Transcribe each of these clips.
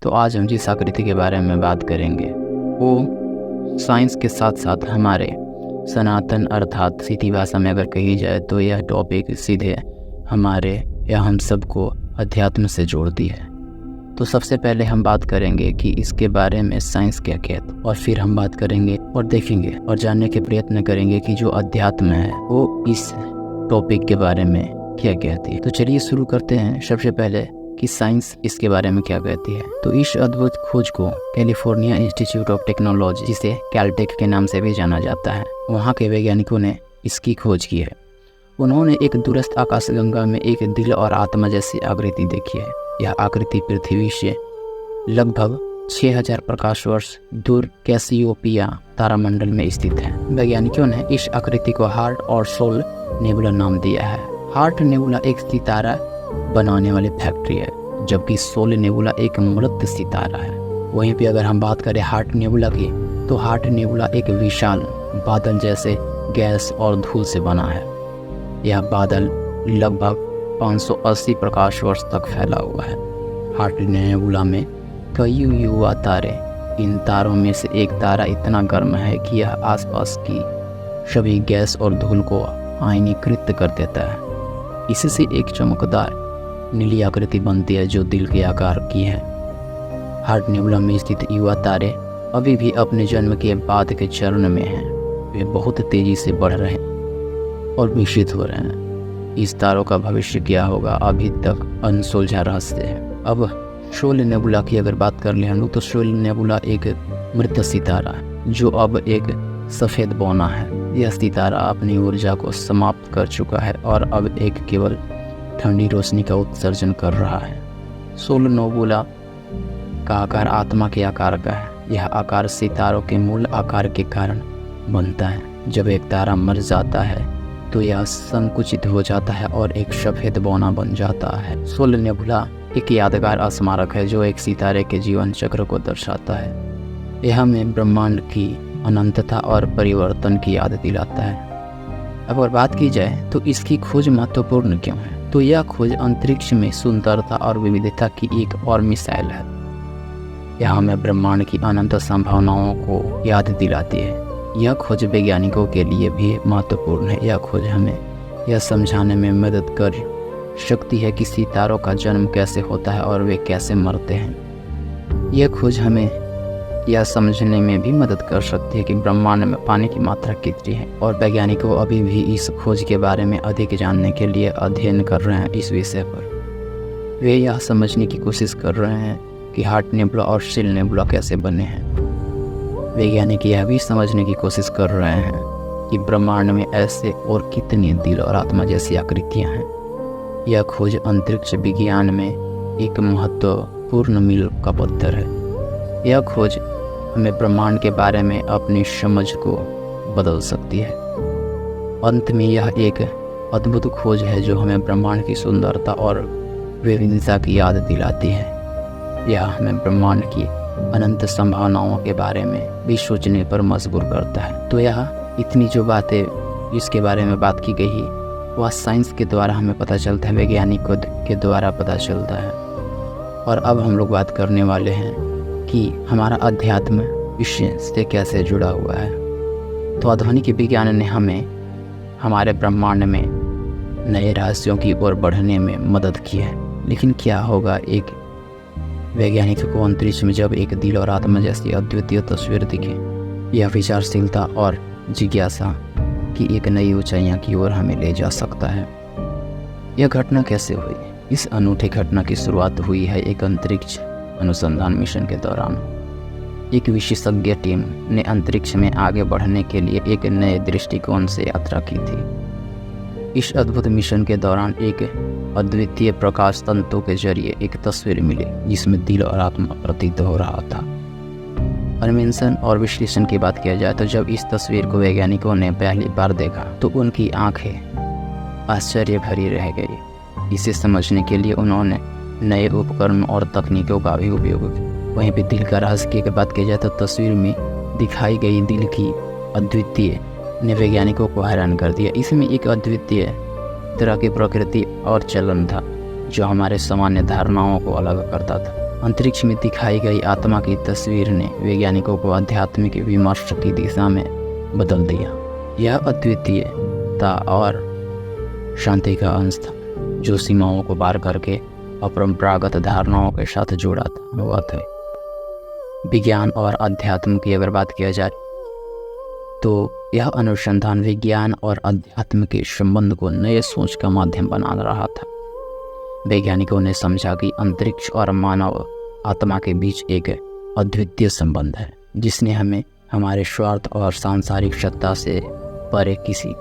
तो आज हम जिस आकृति के बारे में बात करेंगे वो साइंस के साथ साथ हमारे सनातन अर्थात सीधी भाषा में अगर कही जाए तो यह टॉपिक सीधे हमारे या हम सबको अध्यात्म से जोड़ती है। तो सबसे पहले हम बात करेंगे कि इसके बारे में साइंस क्या कहती है और फिर हम बात करेंगे और देखेंगे और जानने के प्रयत्न करेंगे कि जो अध्यात्म है वो इस टॉपिक के बारे में क्या कहती है। तो चलिए शुरू करते हैं सबसे पहले कि साइंस इसके बारे में क्या कहती है। तो इस अद्भुत खोज को कैलिफोर्निया इंस्टीट्यूट ऑफ टेक्नोलॉजी, जिसे कैलटेक के नाम से भी जाना जाता है, वहाँ के वैज्ञानिकों ने इसकी खोज की है। उन्होंने एक दूरस्थ आकाशगंगा में एक दिल और आत्मा जैसी आकृति देखी है। यह आकृति पृथ्वी से लगभग 6000 प्रकाश वर्ष दूर कैसियोपिया तारामंडल में स्थित है। वैज्ञानिकों ने इस आकृति को हार्ट और सोल नेबुला नाम दिया है। हार्ट नेबुला एक सितारा बनाने वाली फैक्ट्री है, जबकि सोल नेबुला एक मृत सितारा है। वहीं पे अगर हम बात करें हार्ट नेबुला की, तो हार्ट नेबुला एक विशाल बादल जैसे गैस और धूल से बना है। यह बादल लगभग 580 प्रकाश वर्ष तक फैला हुआ है। हार्ट नेबुला में कई युवा तारे, इन तारों में से एक तारा इतना गर्म है कि यह आसपास की सभी गैस और धूल को आयनीकृत कर देता है। इससे एक चमकदार नीली आकृति बनती है जो दिल के आकार की है। हार्ट नेबुला में स्थित युवा तारे अभी भी अपने जन्म के बाद के चरण में हैं। वे बहुत तेजी से बढ़ रहे हैं और विकसित हो रहे हैं। इस तारों का भविष्य क्या होगा अभी तक अनसुलझा रहस्य है। अब सोल नेबुला की अगर बात कर ले हम लोग, तो सोल नेबुला एक मृत सितारा है जो अब एक सफ़ेद बौना है। यह सितारा अपनी ऊर्जा को समाप्त कर चुका है और अब एक केवल ठंडी रोशनी का उत्सर्जन कर रहा है। सोल नेबुला का आकार आत्मा के आकार का है। यह आकार सितारों के मूल आकार के कारण बनता है। जब एक तारा मर जाता है तो यह संकुचित हो जाता है और एक सफ़ेद बौना बन जाता है। सोल नेबुला एक यादगार स्मारक है जो एक सितारे के जीवन चक्र को दर्शाता है। यह हमें ब्रह्मांड की अनंतता और परिवर्तन की याद दिलाता है। अब अगर बात की जाए तो इसकी खोज महत्वपूर्ण क्यों है, तो यह खोज अंतरिक्ष में सुंदरता और विविधता की एक और मिसाइल है। यह हमें ब्रह्मांड की अनंत संभावनाओं को याद दिलाती है। यह खोज वैज्ञानिकों के लिए भी महत्वपूर्ण है। यह खोज हमें यह समझाने में मदद कर सकती है कि सितारों का जन्म कैसे होता है और वे कैसे मरते हैं। यह खोज हमें यह समझने में भी मदद कर सकती है कि ब्रह्मांड में पानी की मात्रा कितनी है, और वैज्ञानिकों अभी भी इस खोज के बारे में अधिक जानने के लिए अध्ययन कर रहे हैं। इस विषय पर वे यह समझने की कोशिश कर रहे हैं कि हार्ट नेबुला और सोल नेबुला कैसे बने हैं। वैज्ञानिक यह भी समझने की कोशिश कर रहे हैं कि ब्रह्मांड में ऐसे और कितनी दिल और आत्मा जैसी आकृतियाँ हैं। यह खोज अंतरिक्ष विज्ञान में एक महत्वपूर्ण मील का पत्थर है। यह खोज हमें ब्रह्मांड के बारे में अपनी समझ को बदल सकती है। अंत में यह एक अद्भुत खोज है जो हमें ब्रह्मांड की सुंदरता और विविधता की याद दिलाती है। यह हमें ब्रह्मांड की अनंत संभावनाओं के बारे में भी सोचने पर मजबूर करता है। तो यह इतनी जो बातें इसके बारे में बात की गई वह साइंस के द्वारा हमें पता चलता है, वैज्ञानिकों के द्वारा पता चलता है। और अब हम लोग बात करने वाले हैं कि हमारा अध्यात्म विषय से कैसे जुड़ा हुआ है। तो आधुनिक विज्ञान ने हमें हमारे ब्रह्मांड में नए रहस्यों की ओर बढ़ने में मदद की है। लेकिन क्या होगा एक वैज्ञानिक को अंतरिक्ष में जब एक दिल और आत्मा जैसी अद्वितीय तस्वीर दिखे? यह विचारशीलता और जिज्ञासा की एक नई ऊंचाइयों की ओर हमें ले जा सकता है। यह घटना कैसे हुई? इस अनूठी घटना की शुरुआत हुई है एक अंतरिक्ष अनुसंधान मिशन के दौरान। एक विशेषज्ञ टीम ने अंतरिक्ष में आगे बढ़ने के लिए एक नए दृष्टिकोण से यात्रा की थी। इस अद्भुत मिशन के दौरान एक अद्वितीय प्रकाश तंतु के जरिए एक तस्वीर मिली जिसमें दिल और आत्मा प्रतीत हो रहा था। अन्वेषण और विश्लेषण की बात किया जाए तो जब इस तस्वीर को वैज्ञानिकों ने पहली बार देखा तो उनकी आंखें आश्चर्य भरी रह गई। इसे समझने के लिए उन्होंने नए उपकरण और तकनीकों का भी उपयोग किया। वहीं पे दिल का रहस्य की बात की जाए तो तस्वीर में दिखाई गई दिल की अद्वितीय ने वैज्ञानिकों को हैरान कर दिया। इसमें एक अद्वितीय तरह की प्रकृति और चलन था जो हमारे सामान्य धारणाओं को अलग करता था। अंतरिक्ष में दिखाई गई आत्मा की तस्वीर ने वैज्ञानिकों को आध्यात्मिक विमर्श की दिशा में बदल दिया। यह अद्वितीयता और शांति का अंश था जो सीमाओं को पार करके अपरंपरागत धारणाओं के साथ जुड़ा हुआ था। विज्ञान और अध्यात्म की अगर बात किया जाए तो यह अनुसंधान विज्ञान और अध्यात्म के संबंध को नए सोच का माध्यम बना रहा था। वैज्ञानिकों ने समझा कि अंतरिक्ष और मानव आत्मा के बीच एक अद्वितीय संबंध है जिसने हमें हमारे स्वार्थ और सांसारिक सत्ता से परे किसी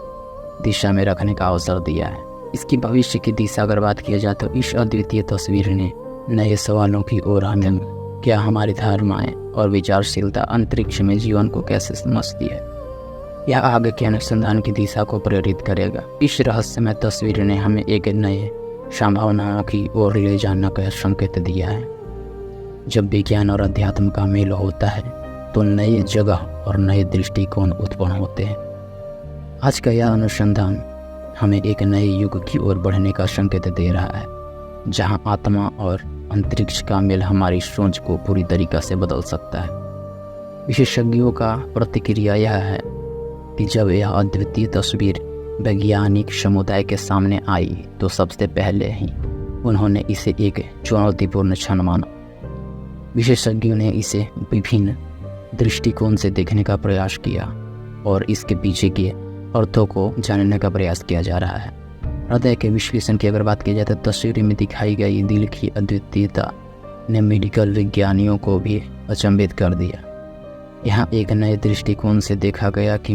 दिशा में रखने का अवसर दिया है। इसकी भविष्य की दिशा अगर बात किया जाए तो इस अद्वितीय तस्वीर ने नए सवालों की ओर हमें क्या हमारी धारणाएं और विचारशीलता अंतरिक्ष में जीवन को कैसे समझती है, यह आगे के अनुसंधान की दिशा को प्रेरित करेगा। इस रहस्यमय तस्वीर ने हमें एक नए संभावनाओं की ओर ले जाने का संकेत दिया है। जब विज्ञान और अध्यात्म का मेल होता है तो नई जगह और नए दृष्टिकोण उत्पन्न होते हैं। आज का यह अनुसंधान हमें एक नए युग की ओर बढ़ने का संकेत दे रहा है जहां आत्मा और अंतरिक्ष का मेल हमारी सोच को पूरी तरीके से बदल सकता है। विशेषज्ञों का प्रतिक्रिया यह है कि जब यह अद्वितीय तस्वीर वैज्ञानिक समुदाय के सामने आई तो सबसे पहले ही उन्होंने इसे एक चुनौतीपूर्ण क्षण माना। विशेषज्ञों ने इसे विभिन्न दृष्टिकोण से देखने का प्रयास किया और इसके पीछे के अर्थों को जानने का प्रयास किया जा रहा है। हृदय के विश्लेषण की अगर बात की जाए तो तस्वीर में दिखाई गई दिल की अद्वितीयता ने मेडिकल विज्ञानियों को भी अचंभित कर दिया। यहाँ एक नए दृष्टिकोण से देखा गया कि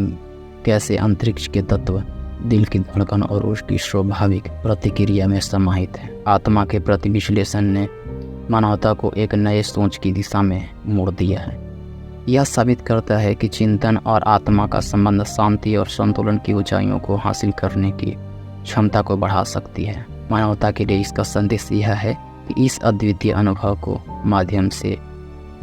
कैसे अंतरिक्ष के तत्व दिल की धड़कन और उसकी स्वाभाविक प्रतिक्रिया में समाहित है। आत्मा के प्रति विश्लेषण ने मानवता को एक नए सोच की दिशा में मोड़ दिया है। यह साबित करता है कि चिंतन और आत्मा का संबंध शांति और संतुलन की ऊंचाइयों को हासिल करने की क्षमता को बढ़ा सकती है। मानवता के लिए इसका संदेश यह है कि इस अद्वितीय अनुभव को माध्यम से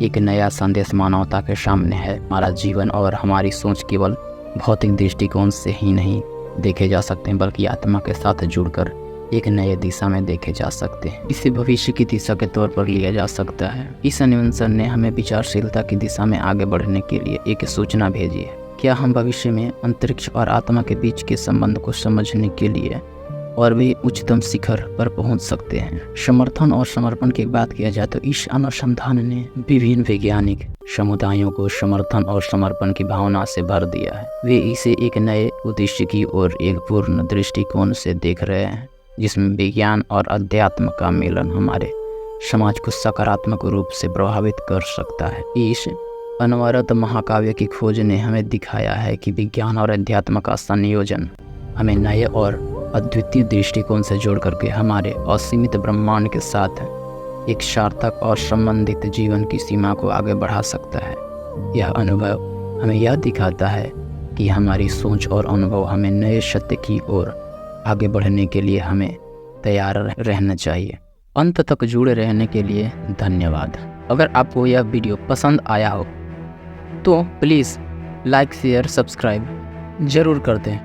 एक नया संदेश मानवता के सामने है। हमारा जीवन और हमारी सोच केवल भौतिक दृष्टिकोण से ही नहीं देखे जा सकते हैं बल्कि आत्मा के साथ जुड़कर एक नए दिशा में देखे जा सकते हैं। इसे भविष्य की दिशा के तौर पर लिया जा सकता है। इस अन्वेषण ने हमें विचारशीलता की दिशा में आगे बढ़ने के लिए एक सूचना भेजी है। क्या हम भविष्य में अंतरिक्ष और आत्मा के बीच के संबंध को समझने के लिए और भी उच्चतम शिखर पर पहुंच सकते हैं? समर्थन और समर्पण की बात किया जाए तो इस अनुसंधान ने विभिन्न वैज्ञानिक समुदायों को समर्थन और समर्पण की भावना से भर दिया है। वे इसे एक नए उद्देश्य की ओर एक पूर्ण दृष्टिकोण से देख रहे हैं जिसमें विज्ञान और अध्यात्म का मिलन हमारे समाज को सकारात्मक रूप से प्रभावित कर सकता है। इस अनवरत महाकाव्य की खोज ने हमें दिखाया है कि विज्ञान और अध्यात्म का संयोजन हमें नए और अद्वितीय दृष्टिकोण से जोड़ करके हमारे असीमित ब्रह्मांड के साथ एक सार्थक और संबंधित जीवन की सीमा को आगे बढ़ा सकता है। यह अनुभव हमें यह दिखाता है कि हमारी सोच और अनुभव हमें नए सत्य की ओर आगे बढ़ने के लिए हमें तैयार रहना चाहिए। अंत तक जुड़े रहने के लिए धन्यवाद। अगर आपको यह वीडियो पसंद आया हो तो प्लीज़ लाइक शेयर सब्सक्राइब ज़रूर कर दें।